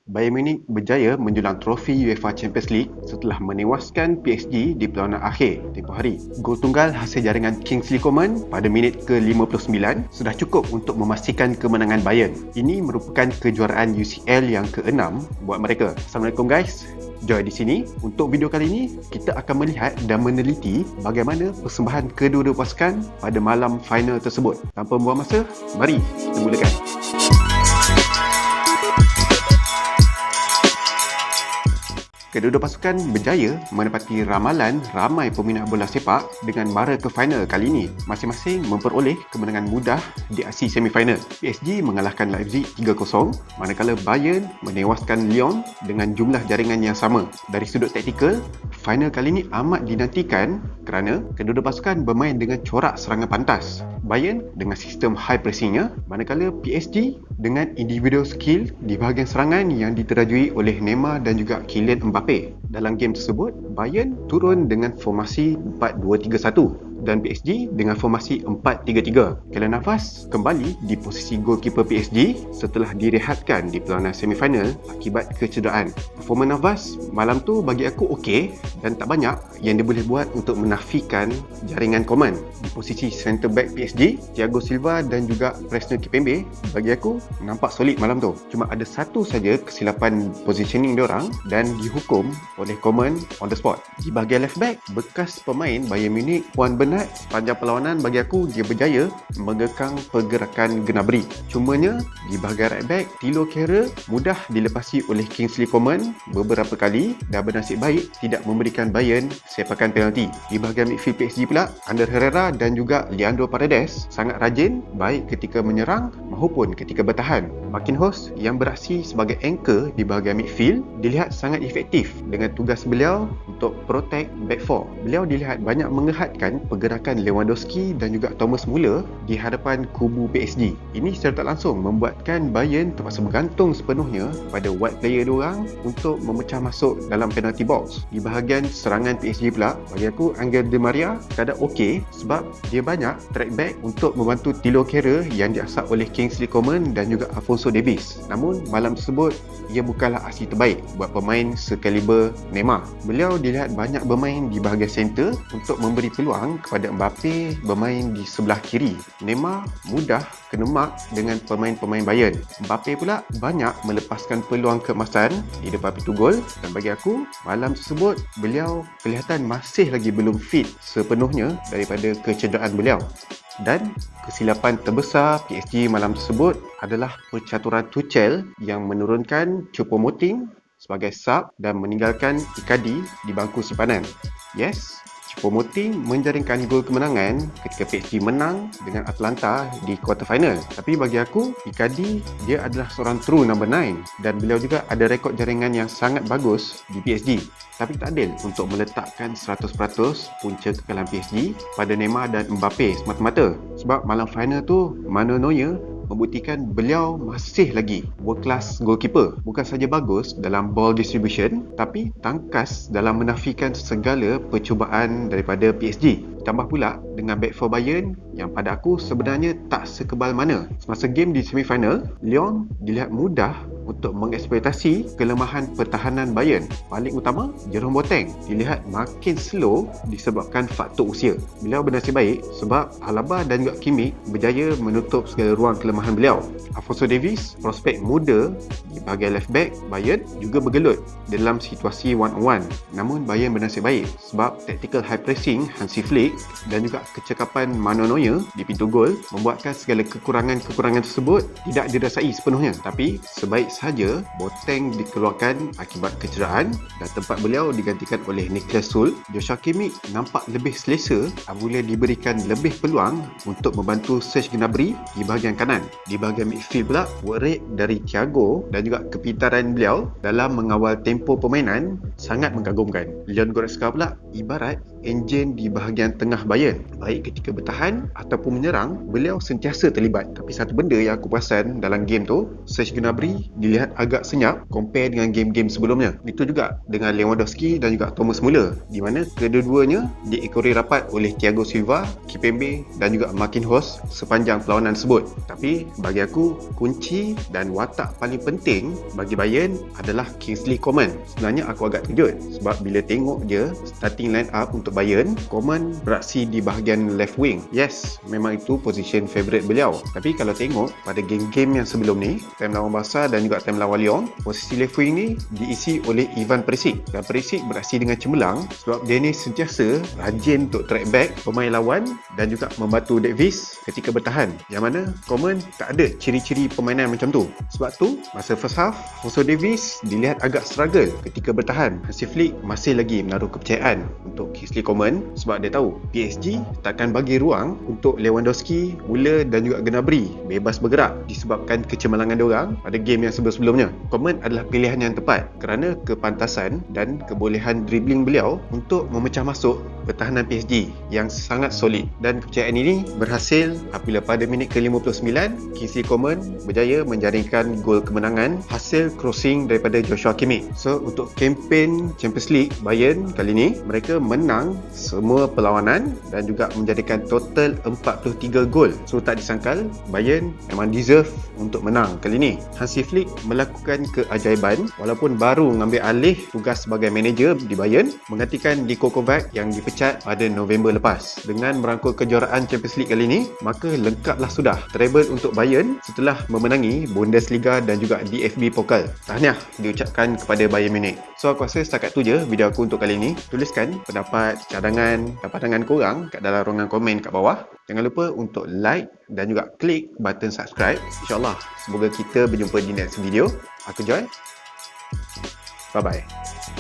Bayern Munich berjaya menjulang trofi UEFA Champions League setelah menewaskan PSG di perlawanan akhir tempoh hari. Gol tunggal hasil jaringan Kingsley Coman pada minit ke-59 sudah cukup untuk memastikan kemenangan Bayern. Ini merupakan kejuaraan UCL yang ke-6 buat mereka. Assalamualaikum guys. Joy di sini. Untuk video kali ini, kita akan melihat dan meneliti bagaimana persembahan kedua-dua pasukan pada malam final tersebut. Tanpa membuang masa, mari kita mulakan. Kedua-dua pasukan berjaya menepati ramalan ramai peminat bola sepak dengan mara ke final kali ini. Masing-masing memperoleh kemenangan mudah di aksi semifinal. PSG mengalahkan Leipzig 3-0, manakala Bayern menewaskan Lyon dengan jumlah jaringan yang sama. Dari sudut taktikal, final kali ini amat dinantikan kerana kedua-dua pasukan bermain dengan corak serangan pantas. Bayern dengan sistem high pressingnya, manakala PSG dengan individual skill di bahagian serangan yang diterajui oleh Neymar dan juga Kylian Mbappe. Dalam game tersebut, Bayern turun dengan formasi 4-2-3-1 dan PSG dengan formasi 4-3-3. Kylian Navas kembali di posisi goalkeeper PSG setelah direhatkan di perlawanan semifinal akibat kecederaan. Performa Navas malam tu bagi aku okey dan tak banyak yang dia boleh buat untuk menafikan jaringan Coman. Di posisi centre back PSG, Thiago Silva dan juga Presnel Kimpembe bagi aku nampak solid malam tu. Cuma ada satu saja kesilapan positioning diorang dan dihukum oleh Coman on the spot. Di bahagian left back, bekas pemain Bayern Munich Juan Bernat sepanjang perlawanan bagi aku dia berjaya mengekang pergerakan Gnabry. Cumanya di bahagian right back, Thilo Kehrer mudah dilepasi oleh Kingsley Coman beberapa kali dan bernasib baik tidak memberikan Bayern sepakan penalti. Di bahagian midfield PSG pula, Ander Herrera dan juga Leandro Paredes sangat rajin baik ketika menyerang maupun ketika bertahan. McInhoes yang beraksi sebagai anchor di bahagian midfield dilihat sangat efektif dengan tugas beliau untuk protect back four. Beliau dilihat banyak mengehatkan pergerakan Lewandowski dan juga Thomas Muller di hadapan kubu PSG. Ini secara tak langsung membuatkan Bayern terpaksa bergantung sepenuhnya pada wide player diorang untuk memecah masuk dalam penalty box. Di bahagian serangan PSG pula, bagi aku Angel Di Maria kadang okey sebab dia banyak track back untuk membantu Thilo Kehrer yang diasap oleh Kingsley Coman dan juga Alphonso Davies. Namun malam tersebut ia bukanlah aksi terbaik buat pemain sekaliber Neymar. Beliau dilihat banyak bermain di bahagian center untuk memberi peluang kepada Mbappe bermain di sebelah kiri. Neymar mudah kena mark dengan pemain-pemain Bayern. Mbappe pula banyak melepaskan peluang keemasan di depan pintu gol dan bagi aku malam tersebut beliau kelihatan masih lagi belum fit sepenuhnya daripada kecederaan beliau. Dan kesilapan terbesar PSG malam tersebut adalah percaturan Tuchel yang menurunkan Choupo-Moting sebagai sub dan meninggalkan Icardi di bangku simpanan. Yes, Choupo-Moting menjaringkan gol kemenangan ketika PSG menang dengan Atlanta di quarter final. Tapi bagi aku, Icardi dia adalah seorang true number 9 dan beliau juga ada rekod jaringan yang sangat bagus di PSG. Tapi tak adil untuk meletakkan 100% punca kekalahan PSG pada Neymar dan Mbappe semata-mata. Sebab malam final tu, Manuel Neuer membuktikan beliau masih lagi world class goalkeeper. Bukan saja bagus dalam ball distribution, tapi tangkas dalam menafikan segala percubaan daripada PSG. Ditambah pula dengan back four Bayern yang pada aku sebenarnya tak sekebal mana. Semasa game di semifinal, Lyon dilihat mudah untuk mengeksploitasi kelemahan pertahanan Bayern. Paling utama, Jerome Boateng dilihat makin slow disebabkan faktor usia. Beliau bernasib baik sebab Alaba dan juga Kimmich berjaya menutup segala ruang kelemahan beliau. Alphonso Davies, prospek muda di bahagian left back Bayern juga bergelut dalam situasi one-on-one. Namun Bayern bernasib baik sebab tactical high pressing Hansi Flick dan juga kecekapan Manuel Neuer di pintu gol membuatkan segala kekurangan-kekurangan tersebut tidak dirasai sepenuhnya. Tapi sebaik sahaja Boateng dikeluarkan akibat kecederaan dan tempat beliau digantikan oleh Niklas Süle, Joshua Kimmich nampak lebih selesa apabila diberikan lebih peluang untuk membantu Serge Gnabry di bahagian kanan. Di bahagian midfield pula, work rate dari Thiago dan juga kepintaran beliau dalam mengawal tempo permainan sangat mengagumkan. Leon Goretzka pula ibarat enjin di bahagian tengah Bayern. Baik ketika bertahan ataupun menyerang, beliau sentiasa terlibat. Tapi satu benda yang aku perasan dalam game tu, Serge Gnabry dilihat agak senyap compare dengan game-game sebelumnya. Itu juga dengan Lewandowski dan juga Thomas Muller, di mana kedua-duanya diekori rapat oleh Thiago Silva, Kimpembe dan juga Marquinhos sepanjang perlawanan tersebut. Tapi bagi aku, kunci dan watak paling penting bagi Bayern adalah Kingsley Coman. Sebenarnya aku agak terkejut sebab bila tengok je starting line up untuk Bayern, Coman beraksi di bahagian left wing. Yes, memang itu position favourite beliau. Tapi kalau tengok pada game-game yang sebelum ni, time lawan Barca dan juga time lawan Lyon, posisi left wing ni diisi oleh Ivan Perisic. Dan Perisic beraksi dengan cemerlang sebab dia ni sentiasa rajin untuk track back pemain lawan dan juga membantu Davies ketika bertahan. Yang mana Coman tak ada ciri-ciri permainan macam tu. Sebab tu, masa first half, Alphonso Davies dilihat agak struggle ketika bertahan. Hansi Flick masih lagi menaruh kepercayaan untuk Kingsley Coman sebab dia tahu PSG takkan bagi ruang untuk Lewandowski, Muller dan juga Gnabry bebas bergerak disebabkan kecemerlangan diorang pada game yang sebelum-sebelumnya. Coman adalah pilihan yang tepat kerana kepantasan dan kebolehan dribbling beliau untuk memecah masuk pertahanan PSG yang sangat solid. Dan kepercayaan ini berhasil apabila pada minit ke-59 Kingsley Coman berjaya menjaringkan gol kemenangan hasil crossing daripada Joshua Kimmich. So untuk kempen Champions League Bayern kali ini, mereka menang semua perlawanan dan juga menjadikan total 43 gol. So tak disangkal, Bayern memang deserve untuk menang kali ini. Hansi Flick melakukan keajaiban walaupun baru mengambil alih tugas sebagai manager di Bayern, menggantikan Niko Kovac yang dipecat pada November lepas. Dengan merangkul kejuaraan Champions League kali ini, maka lengkaplah sudah treble untuk Bayern setelah memenangi Bundesliga dan juga DFB Pokal. Tahniah diucapkan kepada Bayern Munich. So aku rasa setakat tu je video aku untuk kali ini. Tuliskan pendapat, cadangan dan pandangan korang kat dalam ruangan komen kat bawah. Jangan lupa untuk like dan juga klik button subscribe. InsyaAllah semoga kita berjumpa di next video. Aku Joy. Bye bye.